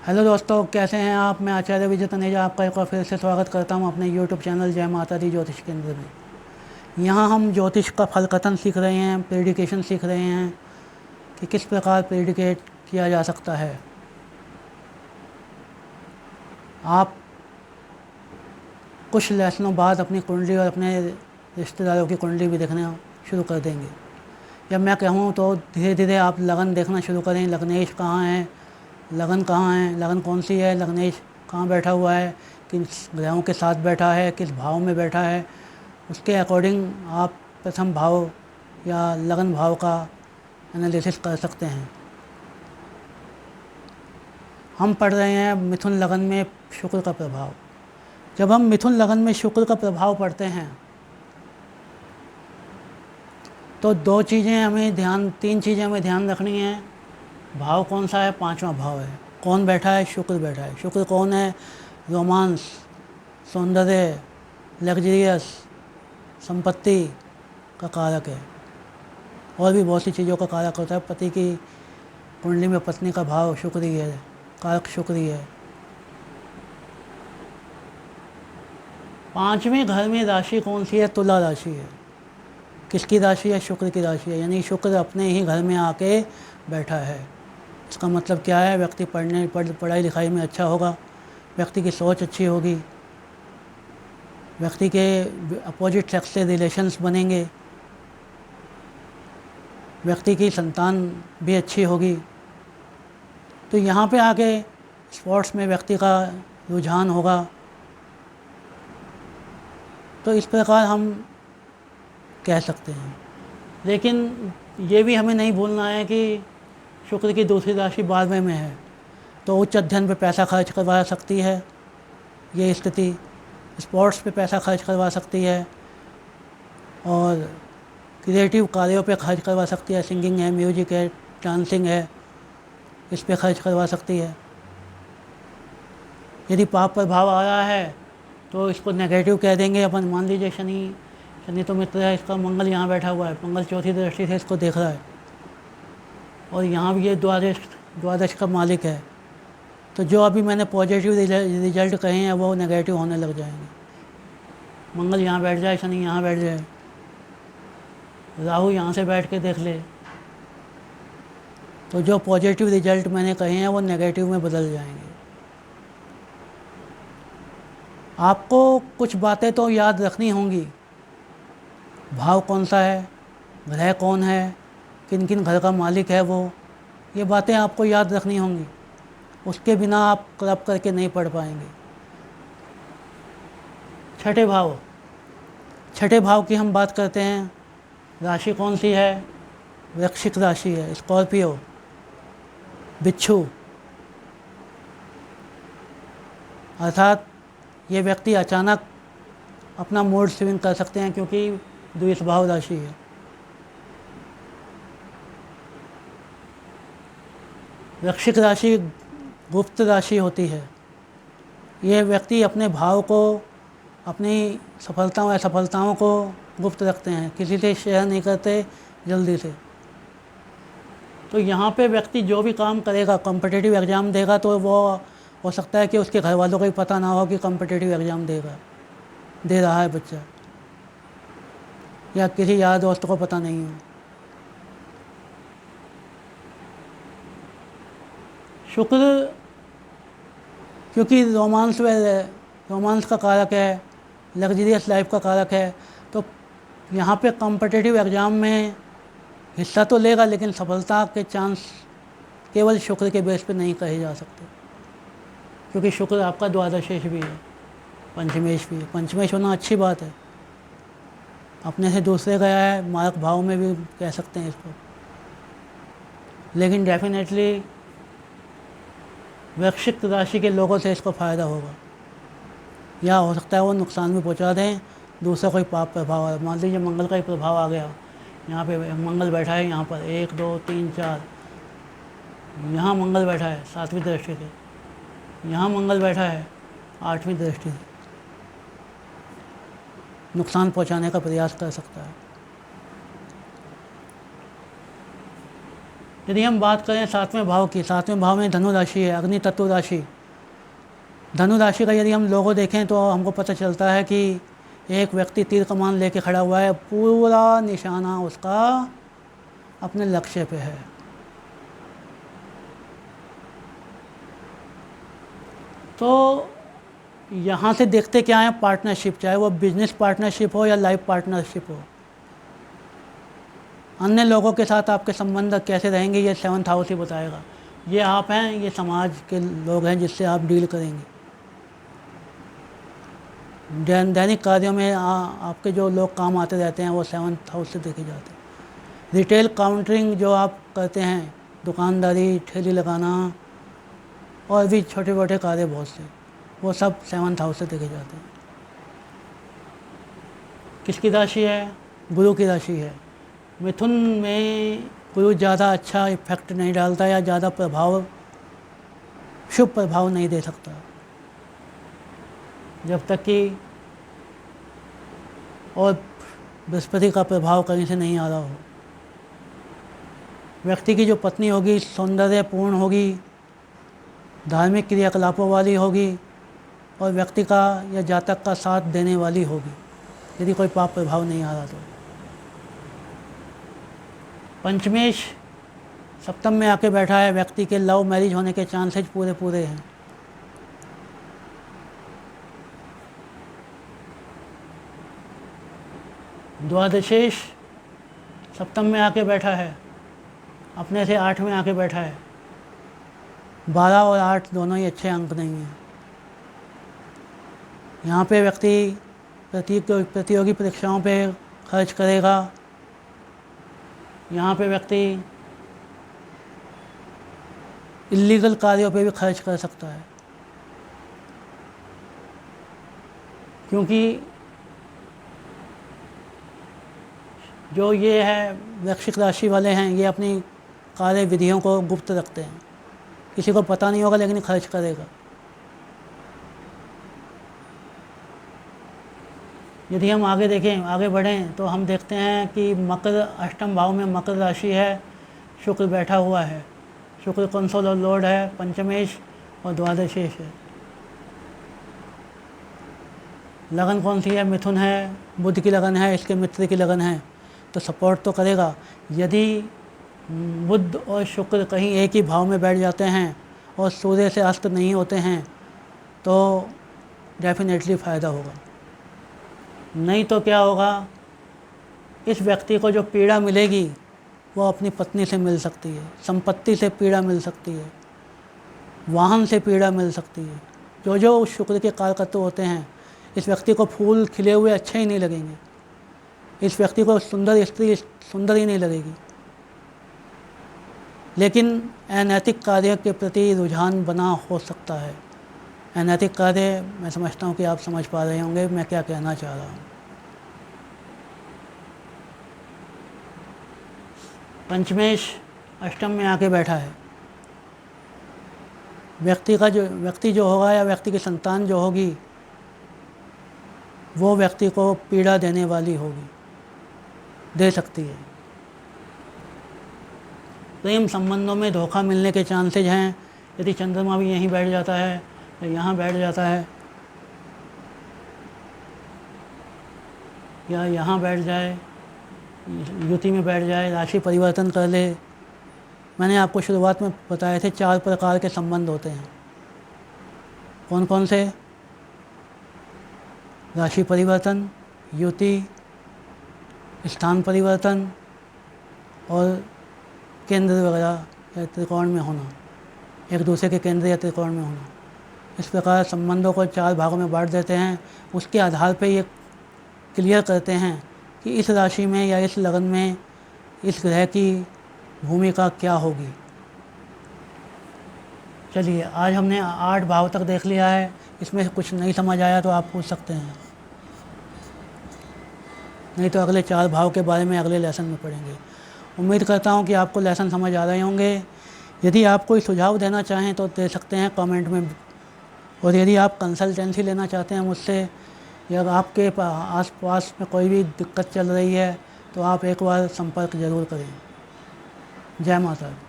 Hello दोस्तों, कैसे हैं आप। मैं आचार्य विजय तनेजा आपका एक बार फिर से स्वागत करता हूं अपने यूट्यूब चैनल जय माता दी ज्योतिष केंद्र में। यहां हम ज्योतिष का फल कथन सीख रहे हैं, प्रेडिकेशन सीख रहे हैं कि किस प्रकार प्रेडिकेट किया जा सकता है। आप कुछ लेसनों बाद अपनी कुंडली और अपने रिश्तेदारों की कुंडली भी देखना शुरू कर देंगे। जब मैं कहूँ तो धीरे धीरे आप लगन देखना शुरू करें। लग्नेश कहाँ है, लगन कहाँ है, लगन कौन सी है, लग्नेश कहाँ बैठा हुआ है, किस ग्रहों के साथ बैठा है, किस भाव में बैठा है। उसके अकॉर्डिंग आप प्रथम भाव या लगन भाव का एनालिसिस कर सकते हैं। हम पढ़ रहे हैं मिथुन लगन में शुक्र का प्रभाव। जब हम मिथुन लगन में शुक्र का प्रभाव पढ़ते हैं तो तीन चीज़ें हमें ध्यान रखनी है। भाव कौन सा है, पांचवा भाव है। कौन बैठा है, शुक्र बैठा है। शुक्र कौन है, रोमांस, सौंदर्य, लग्जरियस, संपत्ति का कारक है। और भी बहुत सी चीज़ों का कारक होता है। पति की कुंडली में पत्नी का भाव शुक्र ही है, कारक शुक्र ही है। पांचवें घर में राशि कौन सी है, तुला राशि है। किसकी राशि है, शुक्र की राशि है। यानी शुक्र अपने ही घर में आके बैठा है। इसका मतलब क्या है, व्यक्ति पढ़ाई लिखाई में अच्छा होगा, व्यक्ति की सोच अच्छी होगी, व्यक्ति के अपोजिट सेक्स से रिलेशंस बनेंगे, व्यक्ति की संतान भी अच्छी होगी। तो यहाँ पे आके स्पोर्ट्स में व्यक्ति का रुझान होगा। तो इस प्रकार हम कह सकते हैं। लेकिन ये भी हमें नहीं भूलना है कि शुक्र की दूसरी राशि 12वें में है, तो उच्च अध्ययन पे पैसा खर्च करवा सकती है ये स्थिति। स्पोर्ट्स पे पैसा खर्च करवा सकती है और क्रिएटिव कार्यों पे खर्च करवा सकती है। सिंगिंग है, म्यूजिक है, डांसिंग है, इस पे खर्च करवा सकती है। यदि पाप प्रभाव आ रहा है तो इसको नेगेटिव कह देंगे अपन। मान लीजिए शनि तो मित्र है, इसका मंगल यहाँ बैठा हुआ है, मंगल चौथी दृष्टि से इसको देख रहा है और यहाँ भी ये द्वादश का मालिक है। तो जो अभी मैंने पॉजिटिव रिजल्ट कहे हैं वो नेगेटिव होने लग जाएंगे। मंगल यहाँ बैठ जाए, शनि यहाँ बैठ जाए, राहु यहाँ से बैठ के देख ले, तो जो पॉजिटिव रिजल्ट मैंने कहे हैं वो नेगेटिव में बदल जाएंगे। आपको कुछ बातें तो याद रखनी होंगी। भाव कौन सा है, ग्रह कौन है, किन किन घर का मालिक है वो, ये बातें आपको याद रखनी होंगी। उसके बिना आप क्लब करके नहीं पढ़ पाएंगे। छठे भाव की हम बात करते हैं। राशि कौन सी है, वृश्चिक राशि है, स्कॉर्पियो, बिच्छू। अर्थात ये व्यक्ति अचानक अपना मूड स्विंग कर सकते हैं क्योंकि द्विषभाव राशि है। वृश्चिक राशि गुप्त राशि होती है। ये व्यक्ति अपने भाव को, अपनी सफलताओं असफलताओं को गुप्त रखते हैं, किसी से शेयर नहीं करते जल्दी से। तो यहाँ पे व्यक्ति जो भी काम करेगा, कॉम्पिटिटिव एग्ज़ाम देगा, तो वो हो सकता है कि उसके घर वालों को भी पता ना हो कि कॉम्पिटिटिव एग्ज़ाम दे रहा है बच्चा, या किसी यार दोस्त को पता नहीं हो। शुक्र क्योंकि रोमांस का कारक है, लग्जरियस लाइफ का कारक है, तो यहाँ पे कॉम्पिटिटिव एग्ज़ाम में हिस्सा तो लेगा, लेकिन सफलता के चांस केवल शुक्र के बेस पे नहीं कहे जा सकते, क्योंकि शुक्र आपका द्वादशेश भी है, पंचमेश भी है। पंचमेश होना अच्छी बात है, अपने से दूसरे गया है, मारक भाव में भी कह सकते हैं इसको। लेकिन डेफिनेटली वृश्चिक राशि के लोगों से इसको फ़ायदा होगा, या हो सकता है वो नुकसान भी पहुंचा दें। दूसरा कोई पाप प्रभाव है, मान लीजिए मंगल का ही प्रभाव आ गया, यहाँ पे मंगल बैठा है, यहाँ पर 1 2 3 4, यहाँ मंगल बैठा है 7वीं दृष्टि से, यहाँ मंगल बैठा है 8वीं दृष्टि से, नुकसान पहुंचाने का प्रयास कर सकता है। यदि हम बात करें 7वें भाव की, 7वें भाव में धनु राशि है, अग्नि तत्व राशि। धनु राशि का यदि हम लोगो देखें तो हमको पता चलता है कि एक व्यक्ति तीर कमान लेके खड़ा हुआ है, पूरा निशाना उसका अपने लक्ष्य पे है। तो यहाँ से देखते क्या है, पार्टनरशिप, चाहे वो बिजनेस पार्टनरशिप हो या लाइफ पार्टनरशिप हो, अन्य लोगों के साथ आपके संबंध कैसे रहेंगे ये 7th हाउस ही बताएगा। ये आप हैं, ये समाज के लोग हैं जिससे आप डील करेंगे। दैनिक कार्यों में आपके जो लोग काम आते रहते हैं वो 7th हाउस से देखे जाते हैं। रिटेल काउंटरिंग जो आप करते हैं, दुकानदारी, ठेली लगाना और भी छोटे मोटे कार्य बहुत से, वो सब 7th हाउस से देखे जाते हैं। किसकी राशि है? गुरु की राशि है। मिथुन में गुरु ज़्यादा अच्छा इफेक्ट नहीं डालता या ज़्यादा प्रभाव, शुभ प्रभाव नहीं दे सकता जब तक कि और बृहस्पति का प्रभाव कहीं से नहीं आ रहा हो। व्यक्ति की जो पत्नी होगी सौंदर्यपूर्ण होगी, धार्मिक क्रियाकलापों वाली होगी और व्यक्ति का या जातक का साथ देने वाली होगी, यदि कोई पाप प्रभाव नहीं आ रहा तो। पंचमेश सप्तम में आके बैठा है, व्यक्ति के लव मैरिज होने के चांसेज पूरे पूरे हैं। द्वादशेश सप्तम में आके बैठा है, अपने से 8 में आके बैठा है। 12 और 8 दोनों ही अच्छे अंक नहीं हैं। यहाँ पे व्यक्ति प्रतियोगी परीक्षाओं पे खर्च करेगा। यहाँ पे व्यक्ति इल्लीगल कार्यों पे भी खर्च कर सकता है, क्योंकि जो ये है वृश्चिक राशि वाले हैं, ये अपनी कार्य विधियों को गुप्त रखते हैं, किसी को पता नहीं होगा लेकिन खर्च करेगा। यदि हम आगे देखें, आगे बढ़ें तो हम देखते हैं कि मकर, 8वें भाव में मकर राशि है, शुक्र बैठा हुआ है। शुक्र कंसोल और लॉर्ड है, पंचमेश और द्वादशेश है। लगन कौन सी है? मिथुन है, बुध की लगन है, इसके मित्र की लगन है, तो सपोर्ट तो करेगा। यदि बुध और शुक्र कहीं एक ही भाव में बैठ जाते हैं और सूर्य से अस्त नहीं होते हैं तो डेफिनेटली फ़ायदा होगा। नहीं तो क्या होगा, इस व्यक्ति को जो पीड़ा मिलेगी वो अपनी पत्नी से मिल सकती है, संपत्ति से पीड़ा मिल सकती है, वाहन से पीड़ा मिल सकती है। जो उस शुक्र के कारकत्व होते हैं, इस व्यक्ति को फूल खिले हुए अच्छे ही नहीं लगेंगे, इस व्यक्ति को सुंदर स्त्री सुंदर ही नहीं लगेगी, लेकिन अनैतिक कार्य के प्रति रुझान बना हो सकता है। अनैतिक कार्य, मैं समझता हूँ कि आप समझ पा रहे होंगे मैं क्या कहना चाह रहा हूँ। पंचमेश अष्टम में आके बैठा है। व्यक्ति जो होगा या व्यक्ति की संतान जो होगी वो व्यक्ति को पीड़ा देने वाली होगी, दे सकती है। प्रेम संबंधों में धोखा मिलने के चांसेज हैं। यदि चंद्रमा भी यहीं बैठ जाता है या यहाँ बैठ जाता है या यहाँ बैठ जाए, युति में बैठ जाए, राशि परिवर्तन कर ले। मैंने आपको शुरुआत में बताए थे 4 प्रकार के संबंध होते हैं। कौन कौन से? राशि परिवर्तन, युति, स्थान परिवर्तन और केंद्र वगैरह या त्रिकोण में होना, एक दूसरे के केंद्र या त्रिकोण में होना। इस प्रकार संबंधों को 4 भागों में बांट देते हैं। उसके आधार पर ये क्लियर करते हैं कि इस राशि में या इस लगन में इस ग्रह की भूमिका क्या होगी। चलिए, आज हमने 8 भाव तक देख लिया है। इसमें से कुछ नहीं समझ आया तो आप पूछ सकते हैं, नहीं तो अगले 4 भाव के बारे में अगले लेसन में पढ़ेंगे। उम्मीद करता हूँ कि आपको लेसन समझ आ रहे होंगे। यदि आप कोई सुझाव देना चाहें तो दे सकते हैं कमेंट में, और यदि आप कंसल्टेंसी लेना चाहते हैं मुझसे या आपके आस पास में कोई भी दिक्कत चल रही है तो आप एक बार संपर्क ज़रूर करें। जय माता दी।